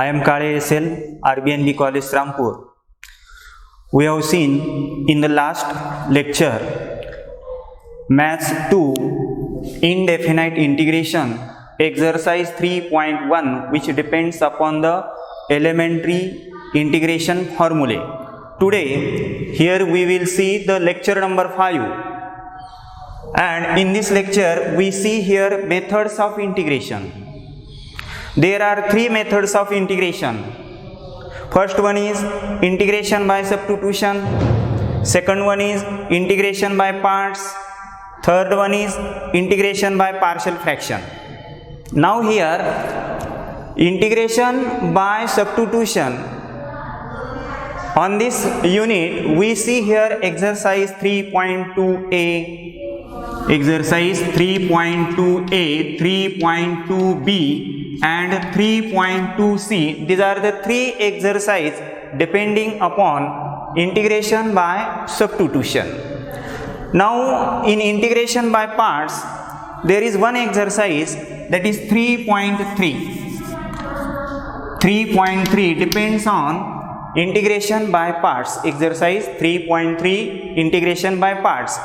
I am Kale SL, RBNB College Rampur. We have seen in the last lecture Maths 2 Indefinite Integration exercise 3.1, which depends upon the elementary integration formulae. Today here we will see the lecture number 5, and in this lecture we see here methods of integration. There are three methods of integration. First one is integration by substitution, second one is integration by parts, third one is integration by partial fraction. Now here integration by substitution, on this unit we see here exercise 3.2a, exercise 3.2a, 3.2b and 3.2c. These are the three exercises depending upon integration by substitution. Now in integration by parts there is one exercise, that is 3.3. 3.3 depends on integration by parts, exercise 3.3 integration by parts,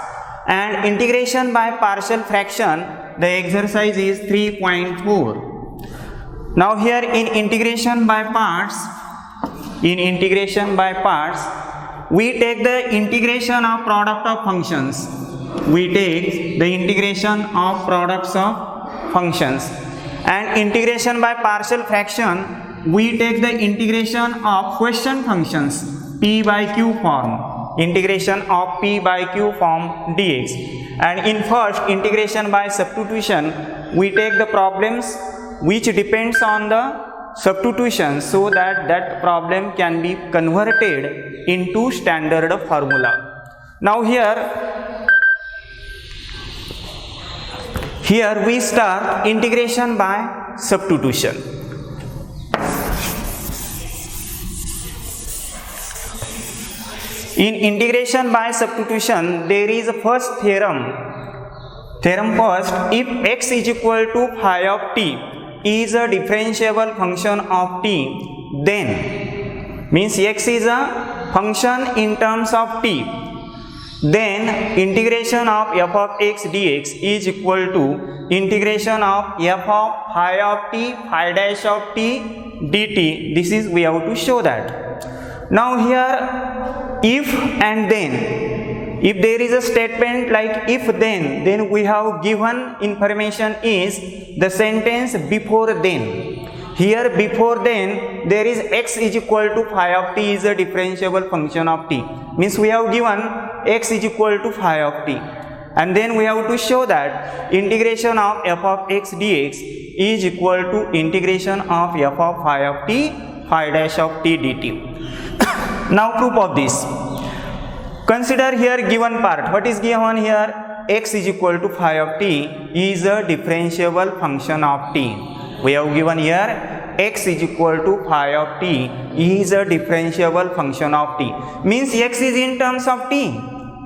and integration by partial fraction, the exercise is 3.4. Now here in integration by parts, we take the integration of product of functions. We take the integration of products of functions. And integration by partial fraction, we take the integration of question functions, p by q form, integration of p by q form dx. And in first integration by substitution, we take the problems which depends on the substitution, so that that problem can be converted into standard formula. Now here we start integration by substitution. In integration by substitution, there is a first theorem. Theorem first, if x is equal to phi of t is a differentiable function of t, then means x is a function in terms of t, then integration of f of x dx is equal to integration of f of phi of t, phi dash of t dt. This is, we have to show that. Now here if and then, if there is a statement like if then we have given information is the sentence before then. Here before then there is x is equal to phi of t is a differentiable function of t, means we have given x is equal to phi of t, and then we have to show that integration of f of x dx is equal to integration of f of phi of t, phi dash of t dt. Now proof of this. Consider here given part. What is given here? X is equal to phi of t is a differentiable function of t. We have given here x is equal to phi of t is a differentiable function of t. Means x is in terms of t.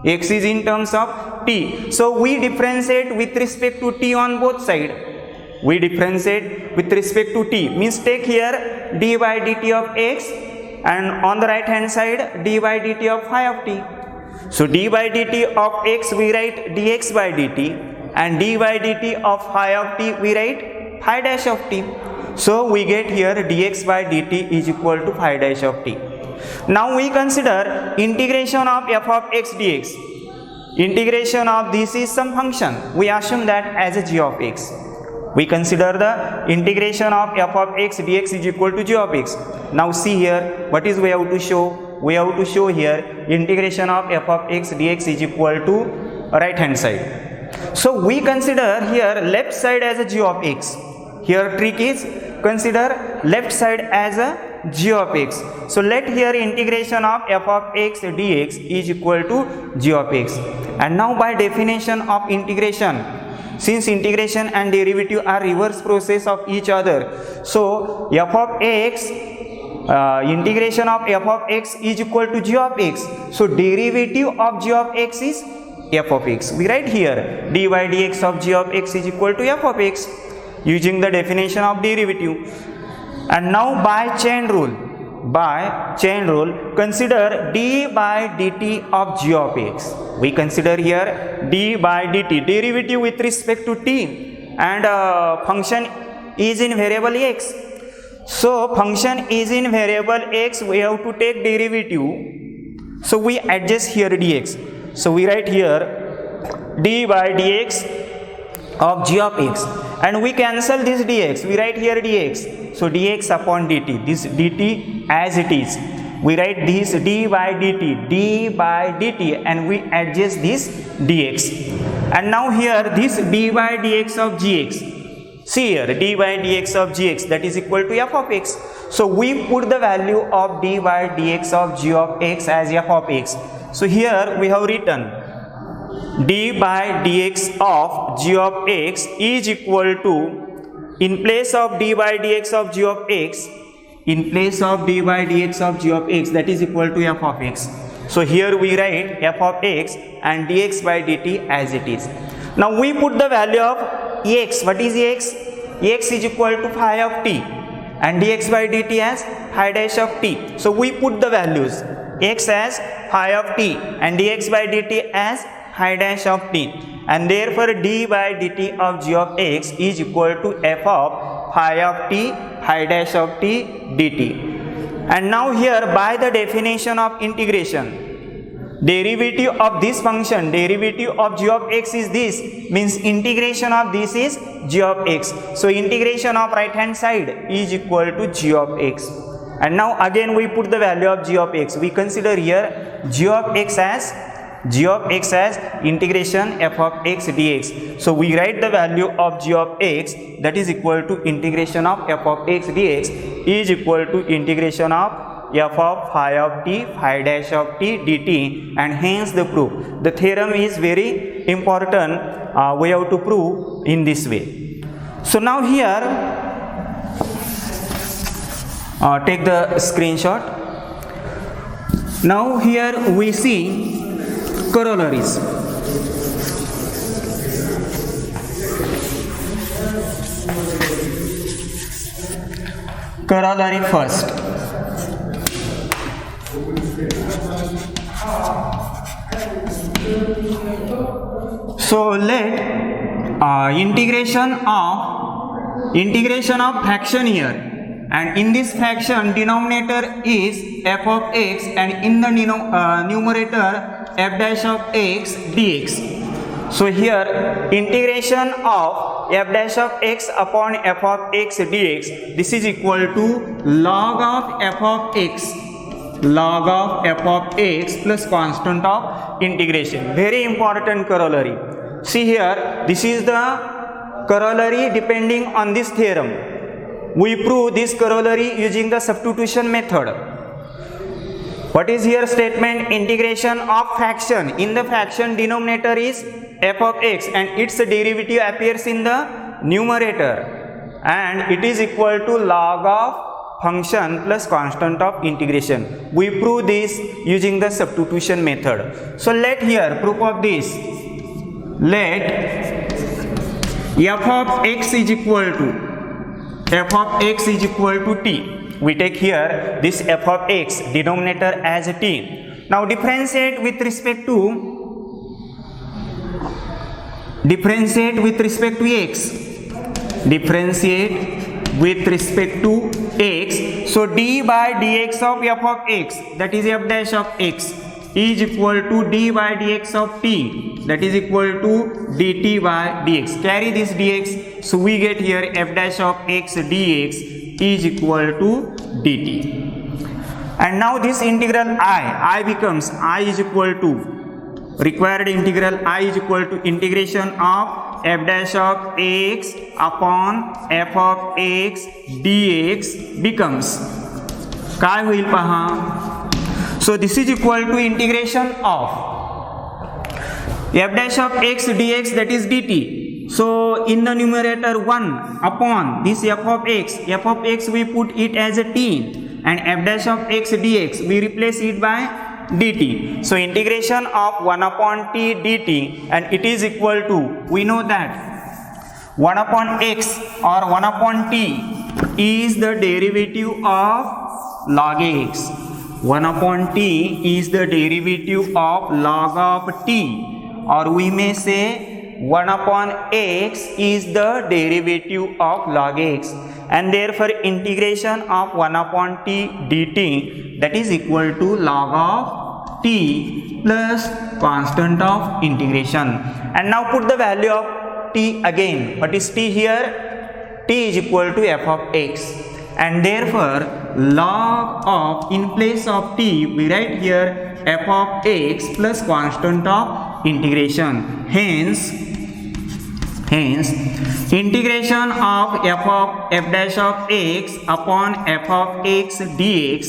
X is in terms of t. So we differentiate with respect to t on both sides. We differentiate with respect to t. Means take here d by dt of x, and on the right hand side d by dt of phi of t. So d by dt of x we write dx by dt, and d by dt of phi of t we write phi dash of t. So we get here dx by dt is equal to phi dash of t. Now we consider integration of f of x dx. Integration of this is some function. We assume that as a g of x. We consider the integration of f of x dx is equal to g of x. Now see here, what is we have to show? We have to show here integration of f of x dx is equal to right hand side. So we consider here left side as a g of x. Here trick is consider left side as a g of x. So let here integration of f of x dx is equal to g of x. And now by definition of integration, since integration and derivative are reverse process of each other, so f of x, integration of f of x is equal to g of x. So derivative of g of x is f of x. We write here dy dx of g of x is equal to f of x using the definition of derivative. And now by chain rule, consider d by dt of g of x. We consider here d by dt, derivative with respect to t, and function is in variable x. So function is in variable x, we have to take derivative. So we adjust here dx. So we write here d by dx of g of x, and we cancel this dx, we write here dx. So dx upon dt, this dt as it is, we write this d by dt, and we adjust this dx. And now here this d by dx of gx, see here d by dx of gx, that is equal to f of x. So we put the value of d by dx of g of x as f of x. So here we have written d by dx of g of x is equal to, in place of d by dx of g of x, in place of d by dx of g of x, that is equal to f of x. So here we write f of x and dx by dt as it is. Now we put the value of x. What is x? X is equal to phi of t and dx by dt as phi dash of t. So we put the values, x as phi of t and dx by dt as phi dash of t, and therefore d by dt of g of x is equal to f of phi of t, phi dash of t dt. And now here by the definition of integration, derivative of this function, derivative of g of x is this, means integration of this is g of x. So integration of right hand side is equal to g of x. And now again we put the value of g of x. We consider here g of x as integration f of x dx. So we write the value of g of x, that is equal to integration of f of x dx is equal to integration of f of phi of t, phi dash of t dt, and hence the proof. The theorem is very important, we have to prove in this way. So now here take the screenshot. Now here we see corollaries. Corollary first. So let integration of fraction here, and in this fraction denominator is f of x, and in the numerator f dash of x dx. So here integration of f dash of x upon f of x dx, this is equal to log of f of x, log of f of x plus constant of integration. Very important corollary. See here, this is the corollary depending on this theorem. We prove this corollary using the substitution method. What is here statement? Integration of fraction. In the fraction denominator is f of x and its derivative appears in the numerator, and it is equal to log of function plus constant of integration. We prove this using the substitution method. So let here proof of this. Let f of x is equal to t. We take here this f of x denominator as t. Now differentiate with respect to x. Differentiate with respect to x. So d by dx of f of x, that is f dash of x, is equal to d by dx of t, that is equal to dt by dx. Carry this dx, so we get here f dash of x dx is equal to dt. And now this integral I becomes I is equal to required integral I is equal to integration of f dash of x upon f of x dx becomes काय होईल पहा. So this is equal to integration of f dash of x dx, that is dt. So in the numerator 1 upon this f of x we put it as a t, and f dash of x dx we replace it by dt. So integration of 1 upon t dt, and it is equal to, we know that 1 upon x or 1 upon t is the derivative of log x. 1 upon t is the derivative of log of t, or we may say 1 upon x is the derivative of log x, and therefore integration of 1 upon t dt, that is equal to log of t plus constant of integration. And now put the value of t again. What is t here? T is equal to f of x, and therefore log of, in place of t we write here f of x plus constant of integration. Hence integration of f dash of x upon f of x dx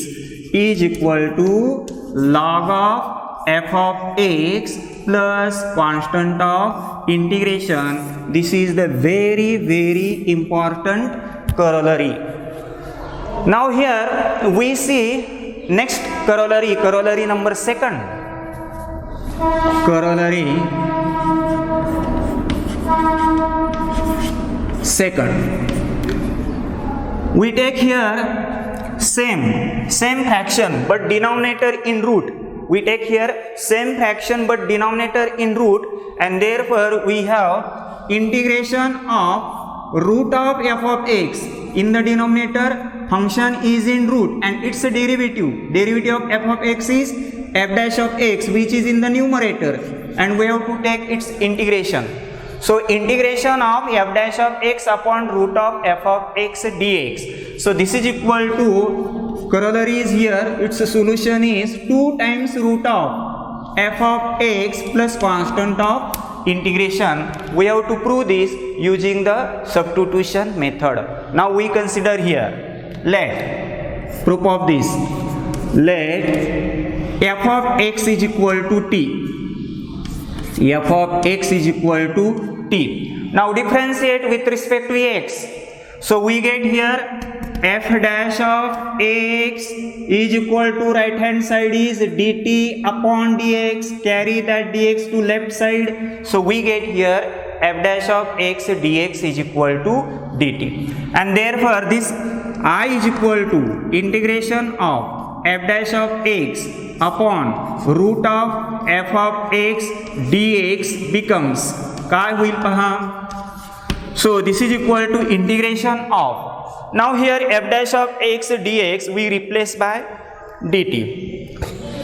is equal to log of f of x plus constant of integration. This is the very important corollary. Now here we see next corollary number 2. Corollary 2. We take here same fraction but denominator in root. We take here same fraction but denominator in root, and therefore we have integration of root of f of x. In the denominator, function is in root and its a derivative of f of x is f dash of x, which is in the numerator, and we have to take its integration. So integration of f dash of x upon root of f of x dx. So this is equal to, corollary is here, its solution is 2 times root of f of x plus constant of integration. We have to prove this using the substitution method. Now we consider here, let proof of this, let f of x is equal to t. F of x is equal to t. Now differentiate with respect to x. So we get here f dash of x is equal to right hand side is dt upon dx, carry that dx to left side. So we get here f dash of x dx is equal to dt, and therefore this I is equal to integration of f dash of x upon root of f of x dx becomes काय होईल पहा. So this is equal to integration of, now here f dash of x dx we replace by dt.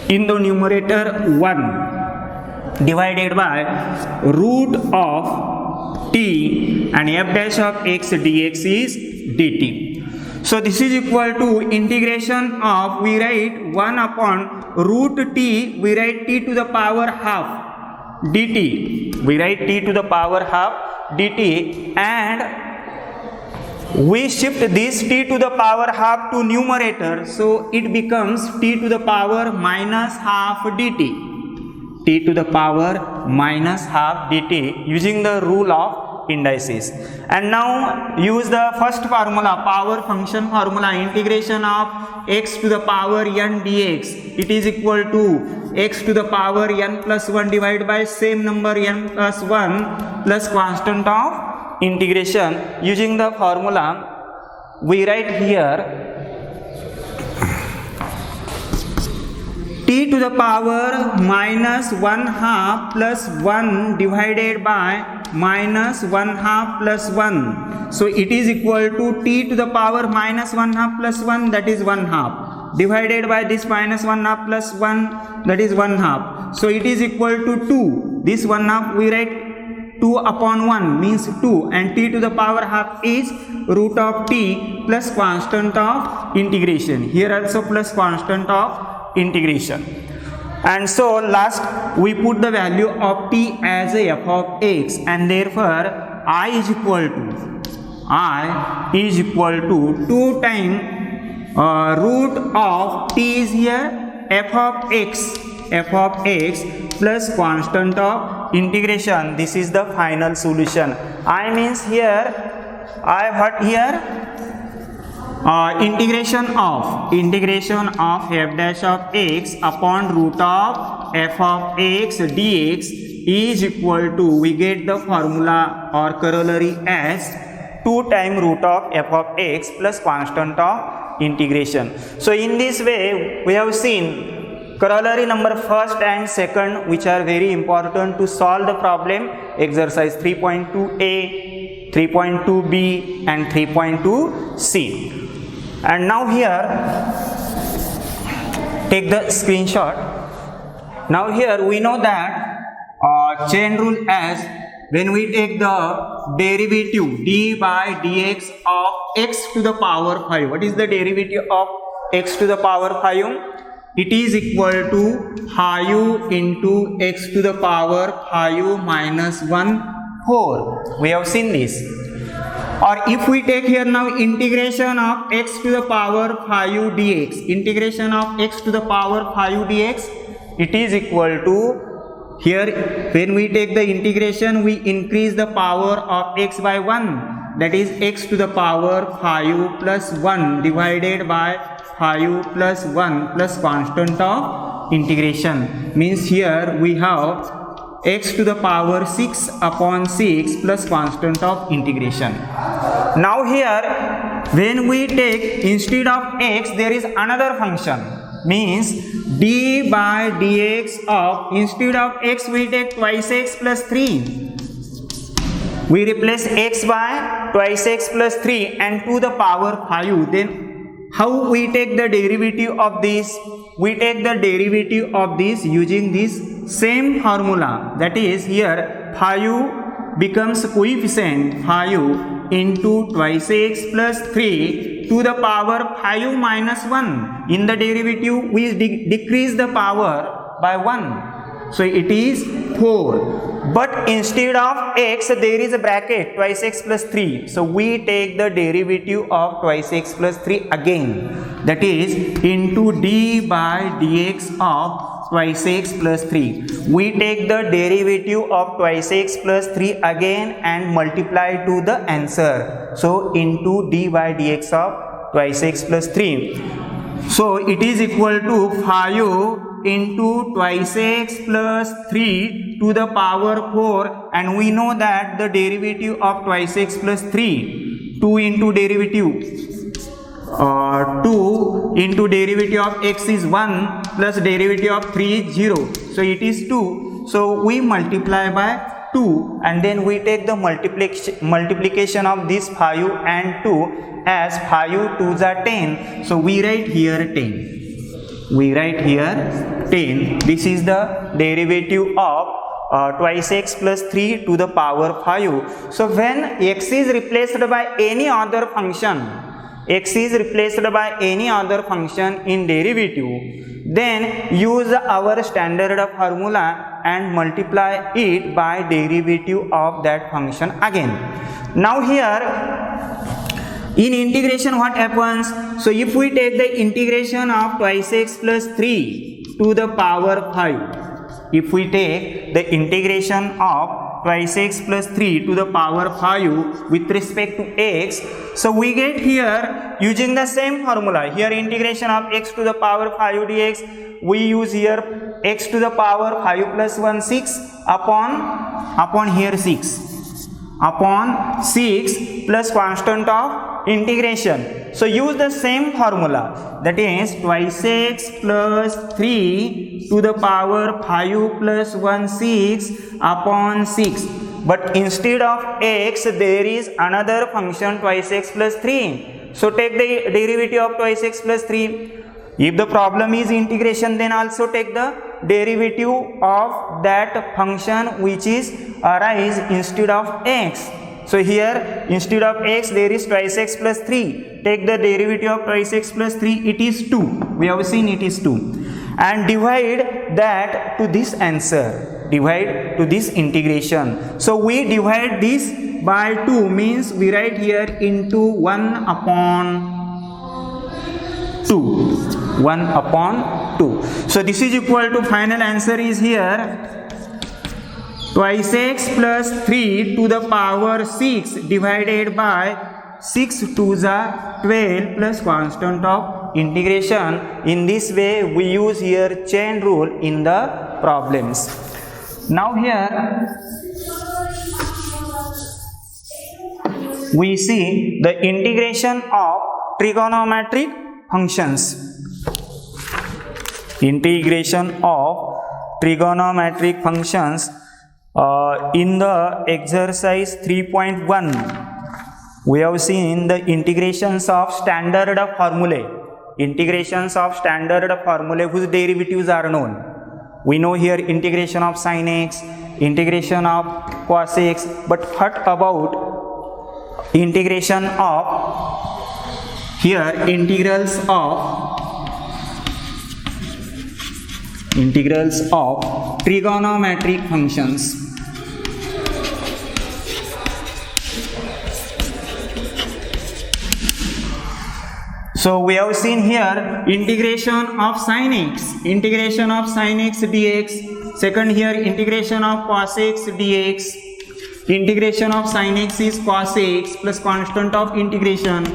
In the numerator 1 divided by root of t, and f dash of x dx is dt. So this is equal to integration of, we write 1 upon root t, we write t to the power half dt, we write t to the power half dt, and we shift this t to the power half to numerator, so it becomes t to the power minus half dt, t to the power minus half dt, using the rule of indices. And now use the first formula, power function formula, integration of x to the power n dx, it is equal to x to the power n plus 1 divided by same number n plus 1 plus constant of integration. Using the formula we write here t to the power minus 1 half plus 1 divided by minus 1 half plus 1. So it is equal to t to the power minus 1 half plus 1, that is 1 half, divided by this minus 1 half plus 1, that is 1 half. So it is equal to 2. This 1 half we write 2 upon 1 means 2, and t to the power half is root of t plus constant of integration. Here also plus constant of integration. And so last we put the value of t as a f of x, and therefore I is equal to 2 times root of t is here f of x plus constant of integration. This is the final solution. I means here I what here integration of f dash of x upon root of f of x dx is equal to, we get the formula or corollary as 2 times root of f of x plus constant of integration. So in this way we have seen corollary number first and second, which are very important to solve the problem. Exercise 3.2a, 3.2b and 3.2c. And now here take the screenshot. Now here we know that chain rule as when we take the derivative d by dx of x to the power 5. What is the derivative of x to the power 5? It is equal to 5 into x to the power 5 minus 1 4. We have seen this. Or if we take here now integration of x to the power 5 dx, integration of x to the power 5 dx, it is equal to, here when we take the integration we increase the power of x by 1, that is x to the power 5 plus 1 divided by 5 plus 1 plus constant of integration. Means here we have x to the power 6 upon 6 plus constant of integration. Now here when we take instead of x there is another function, means d by dx of, instead of x we take twice x plus 3. We replace x by twice x plus 3 and to the power 5. Then how we take the derivative of this? We take the derivative of this using this same formula, that is here 5 becomes coefficient 5 into twice x plus 3 to the power 5 minus 1. In the derivative we decrease the power by 1, so it is 4. But instead of x there is a bracket twice x plus 3, so we take the derivative of twice x plus 3 again, that is into d by dx of twice x plus 3. We take the derivative of twice x plus 3 again and multiply to the answer, so into d by dx of twice x plus 3. So it is equal to 5 into twice x plus 3 to the power 4, and we know that the derivative of twice x plus 3, 2 into derivative 2 into derivative of x is 1 plus derivative of 3 is 0, so it is 2. So we multiply by 2 and then we take the multiplication of this 5 and 2 as 5 2s are 10, so we write here 10. We write here 10. This is the derivative of twice x plus 3 to the power 5. So when x is replaced by any other function, x is replaced by any other function in derivative, then use our standard formula and multiply it by derivative of that function again. Now here in integration what happens? So if we take the integration of twice x plus 3 to the power 5, if we take the integration of twice x plus 3 to the power 5 with respect to x, so we get here using the same formula. Here integration of x to the power 5 dx, we use here x to the power 5 plus 1 6 upon here 6 upon 6 plus constant of integration. So use the same formula, that is twice x plus 3 to the power 5 plus 1 6 upon 6. But instead of x there is another function twice x plus 3. So take the derivative of twice x plus 3. If the problem is integration, then also take the derivative of that function which is arise instead of x. So here instead of x there is twice x plus 3. Take the derivative of twice x plus 3, it is 2. We have seen it is 2. And divide that to this answer. Divide to this integration. So we divide this by 2, means we write here into 1 upon 2. 1 upon 2. So this is equal to, final answer is here twice x plus 3 to the power 6 divided by 6 2s are 12 plus constant of integration. In this way we use here chain rule in the problems. Now here we see the integration of trigonometric functions. Integration of trigonometric functions in the exercise 3.1. We have seen the integrations of standard formulae. Integrations of standard formulae whose derivatives are known. We know here integration of sin x, integration of cos x, but what about integration of here integrals of trigonometric functions. So we have seen here integration of sin x dx. Second here integration of cos x dx. Integration of sin x is cos x plus constant of integration.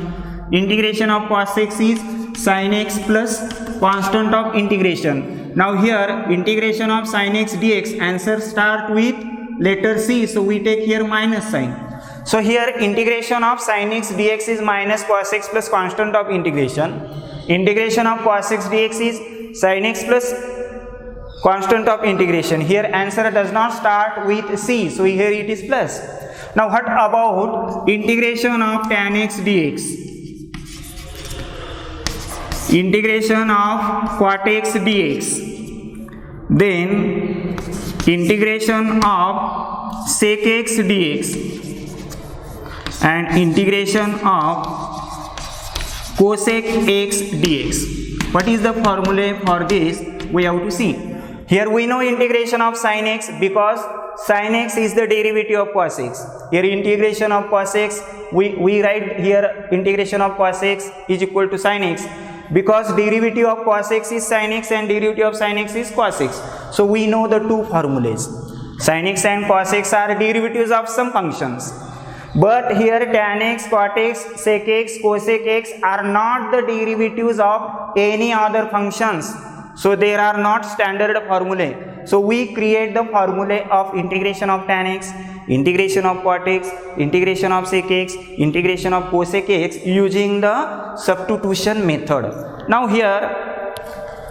Integration of cos x is sin x plus constant of integration. Now here integration of sin x dx, answer start with letter C, so we take here minus sign. So here integration of sin x dx is minus cos x plus constant of integration. Integration of cos x dx is sin x plus constant of integration. Here answer does not start with C, so here it is plus. Now what about integration of tan x dx? Integration of cot x dx. Then integration of sec x dx. And integration of cosec x dx. What is the formula for this? We have to see. Here we know integration of sin x because sin x is the derivative of cos x. Here integration of cos x, we write here integration of cos x is equal to sin x because derivative of cos x is sin x and derivative of sin x is cos x. So we know the two formulas. Sin x and cos x are derivatives of some functions. But here tan x, cot x, sec x, cosec x are not the derivatives of any other functions. So there are not standard formulae. So we create the formula of integration of tan x, integration of cot x, integration of sec x, integration of cosec x using the substitution method. Now here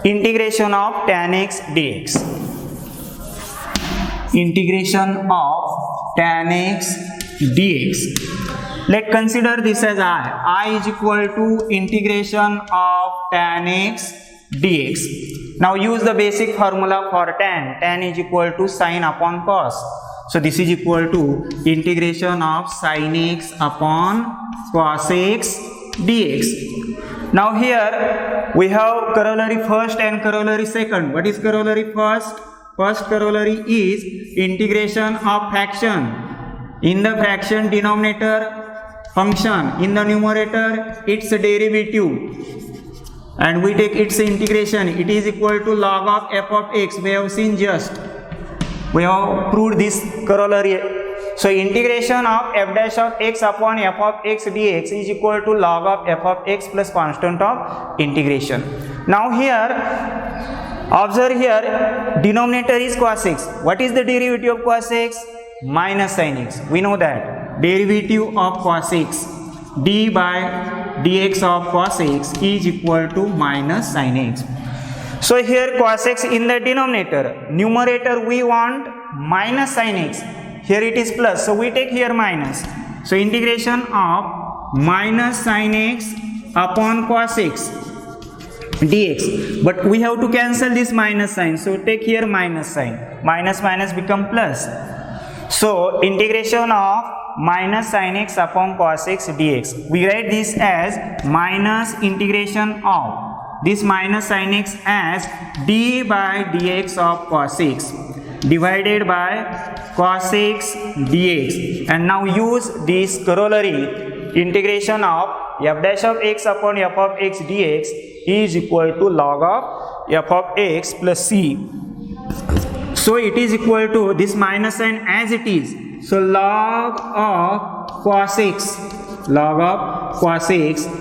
integration of tan x dx. Integration of tan x dx. Let's consider this as I is equal to integration of tan x dx. Now use the basic formula for tan. Tan is equal to sin upon cos. So this is equal to integration of sin x upon cos x dx. Now here we have corollary first and corollary second. What is corollary first? First corollary is integration of fraction. In the fraction denominator function, in the numerator its derivative, and we take its integration. It is equal to log of f of x. We have seen just. We have proved this corollary. So integration of f dash of x upon f of x dx is equal to log of f of x plus constant of integration. Now here observe here denominator is cos x. What is the derivative of cos x? Minus sin x. We know that derivative of cos x d by dx of cos x is equal to minus sin x. So here cos x in the denominator, numerator we want minus sin x. Here it is plus, so we take here minus. So integration of minus sin x upon cos x dx. But we have to cancel this minus sign, so take here minus sign. Minus minus become plus. So integration of minus sin x upon cos x dx. We write this as minus integration of this minus sin x as d by dx of cos x divided by cos x dx. And now use this corollary. Integration of f dash of x upon f of x dx is equal to log of f of x plus c. So it is equal to this minus sign as it is. So log of cos x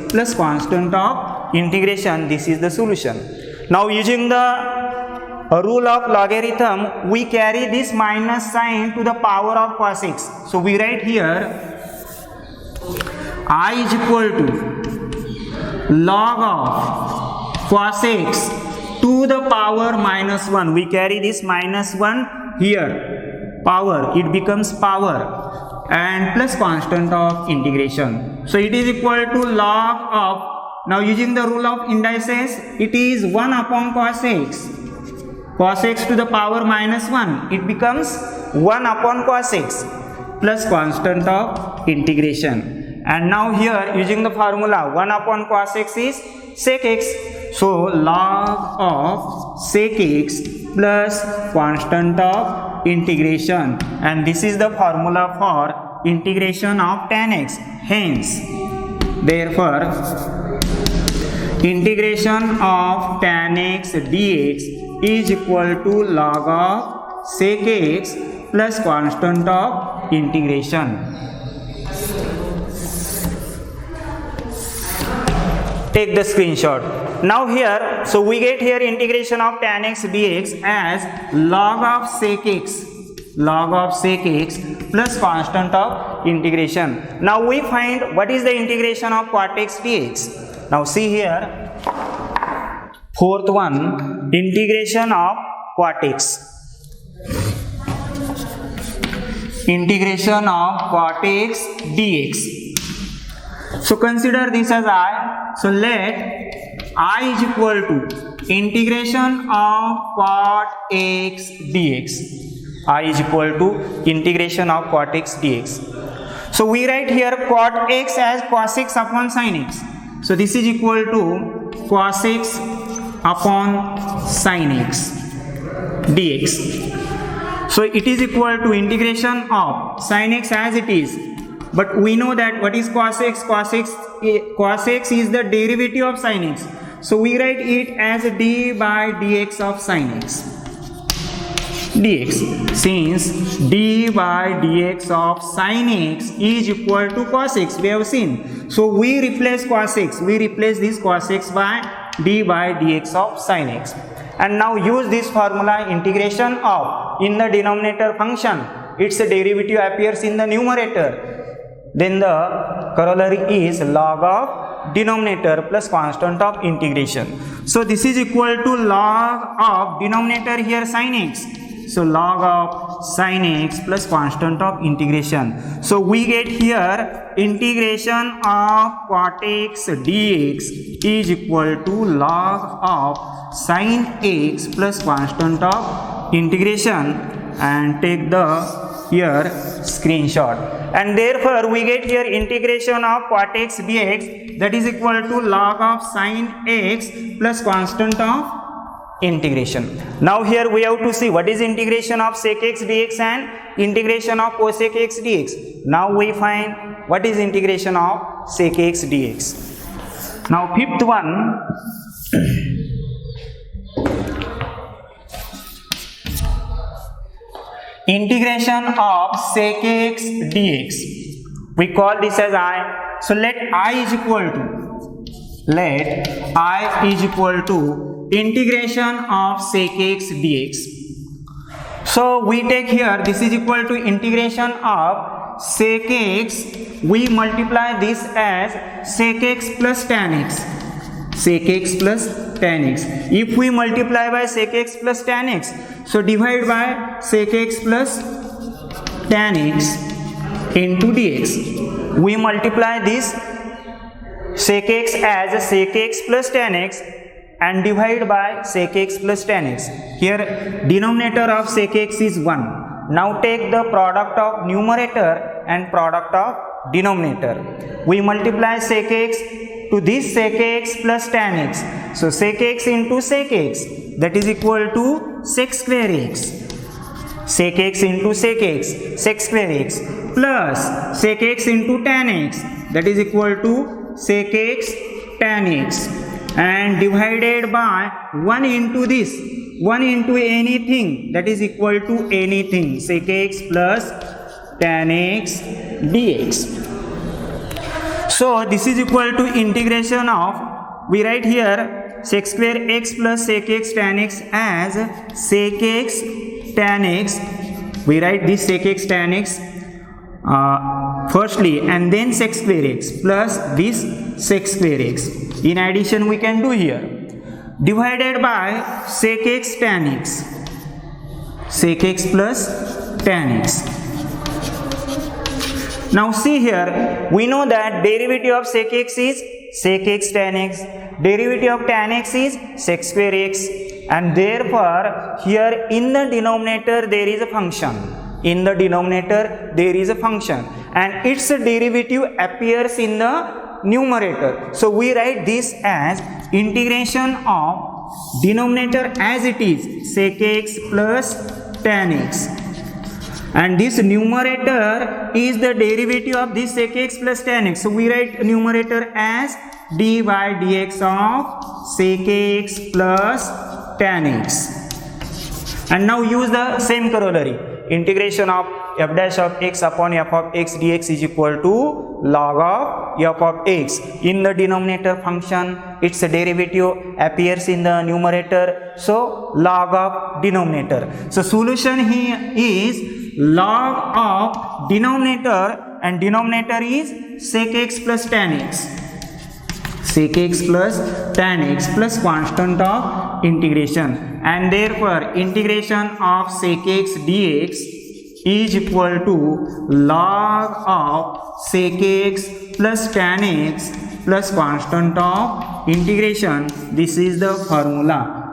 plus constant of integration. This is the solution. Now using the rule of logarithm, we carry this minus sign to the power of cos x. So we write here I is equal to log of cos x to the power minus 1. We carry this minus 1 here, power, it becomes power, and plus constant of integration. So it is equal to log of, now using the rule of indices, it is 1 upon cos x. Cos x to the power minus 1, it becomes 1 upon cos x plus constant of integration. And now here using the formula 1 upon cos x is sec x. So log of sec x plus constant of integration, and this is the formula for integration of tan x. Hence, therefore, integration of tan x dx is equal to log of sec x plus constant of integration. Take the screenshot. Now here, so we get here integration of tan x dx as log of sec x plus constant of integration. Now we find what is the integration of cot x dx. Now see here, fourth one, integration of cot x. Integration of cot x dx. So consider this as I. So let I is equal to integration of cot x dx. I is equal to integration of cot x dx. So we write here cot x as cos x upon sin x. So this is equal to cos x upon sin x dx. So it is equal to integration of sin x as it is. But we know that what is cos x? Cos x is the derivative of sin x. So we write it as d by dx of sin x dx. Since d by dx of sin x is equal to cos x, we have seen. So we replace cos x. We replace this cos x by d by dx of sin x. And now use this formula, integration of, in the denominator function, its derivative appears in the numerator. Then the corollary is log of denominator plus constant of integration. So this is equal to log of denominator here sin x. So log of sin x plus constant of integration. So we get here integration of cot x dx is equal to log of sin x plus constant of integration, and take the here screenshot. And therefore we get here integration of cot x dx, that is equal to log of sin x plus constant of integration. Now here we have to see what is integration of sec x dx and integration of cosec x dx. Now we find what is integration of sec x dx. Now fifth one, integration of sec x dx. We call this as I. So let I is equal to integration of sec x dx. So we take here, this is equal to integration of sec x. We multiply this as sec x plus tan x. Sec x plus tan x. If we multiply by sec x plus tan x, so divide by sec x plus tan x into dx. We multiply this sec x as sec x plus tan x and divide by sec x plus tan x. Here denominator of sec x is 1. Now take the product of numerator and product of denominator. We multiply sec x to this sec x plus tan x. So sec x into sec x, that is equal to sec square x. Sec x into sec x, sec square x, plus sec x into tan x, that is equal to sec x tan x, and divided by 1 into this, 1 into anything, that is equal to anything, sec x plus tan x dx. So this is equal to integration of, we write here sec square x plus sec x tan x as sec x tan x. We write this sec x tan x firstly and then sec square x plus this sec square x. In addition we can do here divided by sec x tan x, sec x plus tan x. Now see here, we know that derivative of sec x is sec x tan x, derivative of tan x is sec square x, and therefore here in the denominator there is a function. In the denominator there is a function and its derivative appears in the numerator. So we write this as integration of denominator as it is sec x plus tan x, and this numerator is the derivative of this sec x plus tan x. So we write numerator as dy dx of sec x plus tan x. And now use the same corollary. Integration of f dash of x upon f of x dx is equal to log of f of x. In the denominator function, its derivative appears in the numerator, so log of denominator. So solution here is log of denominator, and denominator is sec x plus tan x, sec x plus tan x plus constant of integration, and therefore integration of sec x dx is equal to log of sec x plus tan x plus constant of integration. This is the formula.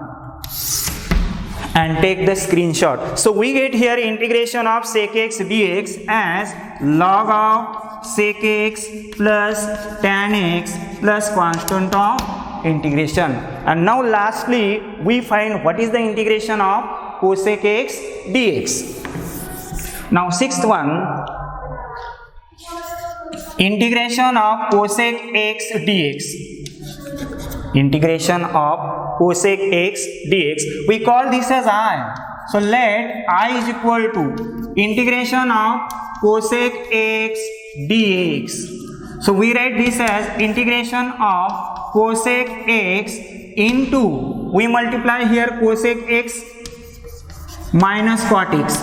And take the screenshot. So we get here integration of sec x dx as log of sec x plus tan x plus constant of integration. And now lastly we find what is the integration of cosec x dx. Now sixth one, integration of cosec x dx. Integration of cosec x dx. We call this as I. So let I is equal to integration of cosec x dx. So we write this as integration of cosec x into, we multiply here cosec x minus cot x.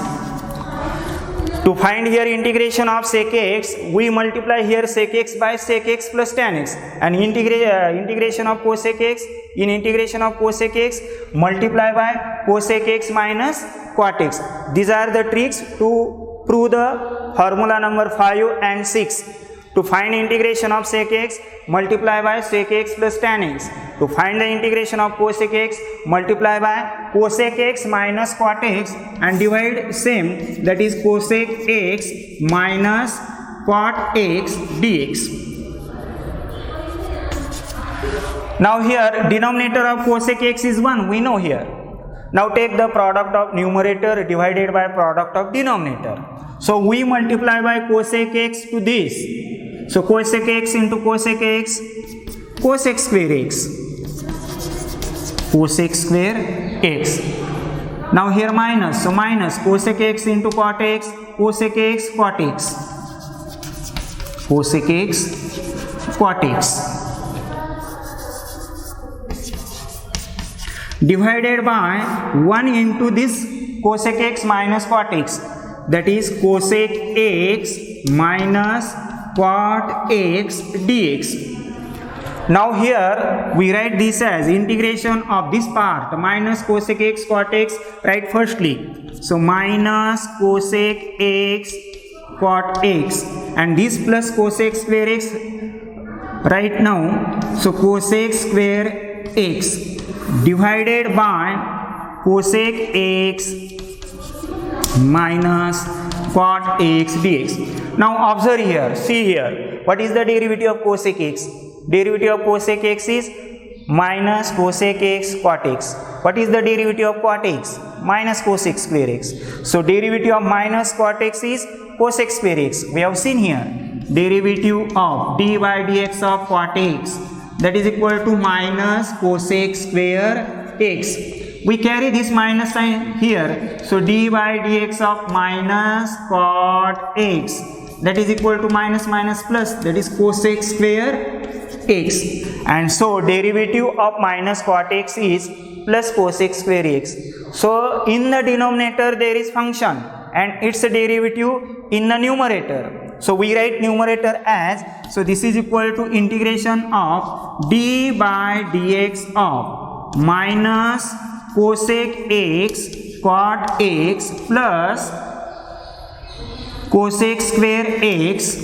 To find here integration of sec x, we multiply here sec x by sec x plus tan x, and integration of cosec x, in integration of cosec x multiply by cosec x minus cot x. These are the tricks to prove the formula number 5 and 6. To find integration of sec x, multiply by sec x plus tan x. To find the integration of cosec x, multiply by cosec x minus cot x and divide same, that is cosec x minus cot x dx. Now here denominator of cosec x is 1, we know here. Now take the product of numerator divided by product of denominator. So we multiply by cosec x to this. So cosec x into cosec x, cosec square x, cosec square x. Now here minus, so minus cosec x into cot x, cosec x cot x, cosec x cot x, divided by 1 into this cosec x minus cot x, that is cosec x minus cot x dx. Now here we write this as integration of this part minus cosec x cot x, right firstly. So minus cosec x cot x, and this plus cosec square x right now. So cosec square x divided by cosec x minus cot x dx. Now observe here, see here, what is the derivative of cosec x? Derivative of cosec x is minus cosec x cot x. What is the derivative of cot x? Minus cosec square x. So derivative of minus cot x is cosec square x. We have seen here derivative of dy dx of cot x, that is equal to minus cosec square x. We carry this minus sign here, so dy dx of minus cot x, that is equal to minus minus plus, that is cosec square x. And so derivative of minus cot x is plus cosec square x. So in the denominator there is function and its derivative in the numerator. So we write numerator as, so this is equal to integration of d by dx of minus cosec x cot x plus cosec square x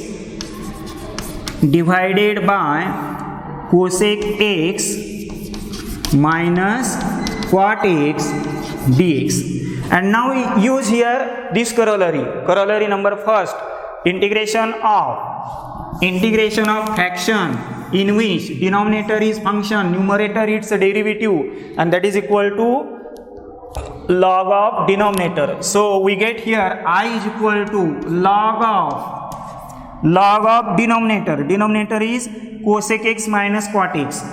divided by cosec x minus cot x dx. And now we use here this corollary number first, integration of fraction in which denominator is function, numerator its derivative, and that is equal to log of denominator. So we get here I is equal to log of denominator is cosec x minus cot x.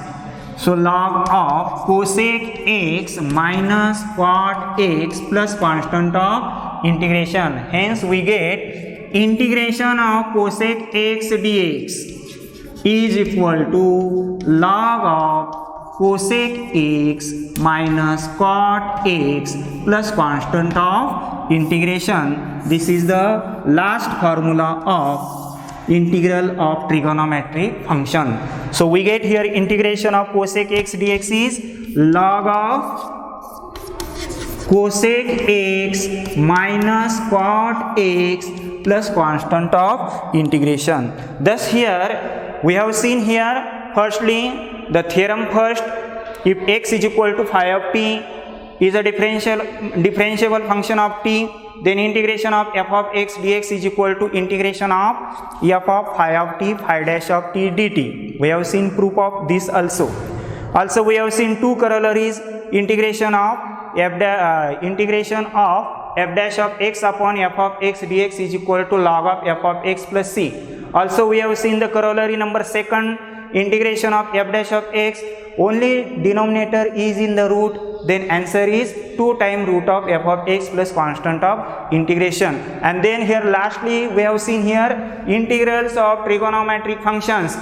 So log of cosec x minus cot x plus constant of integration. Hence we get integration of cosec x dx is equal to log of cosec x minus cot x plus constant of integration. This is the last formula of integral of trigonometric function. So we get here integration of cosec x dx is log of cosec x minus cot x plus constant of integration. Thus here we have seen here firstly the theorem first, if x is equal to phi of t is a differentiable function of t, then integration of f of x dx is equal to integration of f of phi of t phi dash of t dt. We have seen proof of this also. Also we have seen two corollaries, integration of f dash of x upon f of x dx is equal to log of f of x plus c. Also we have seen the corollary number second, integration of f dash of x, only denominator is in the root, then answer is 2 times root of f of x plus constant of integration. And then here lastly we have seen here integrals of trigonometric functions,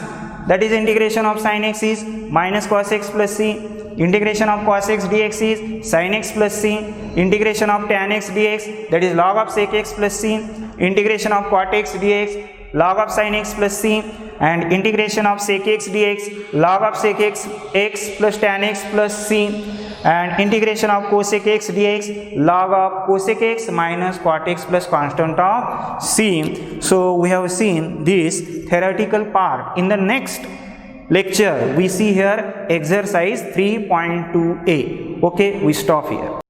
that is integration of sin x is minus cos x plus c, integration of cos x dx is sin x plus c, integration of tan x dx, that is log of sec x plus c, integration of cot x dx log of sin x plus c, and integration of sec x dx log of sec x plus tan x plus c, and integration of cosec x dx log of cosec x minus cot x plus constant of c. So we have seen this theoretical part. In the next lecture we see here exercise 3.2a. Okay, we stop here.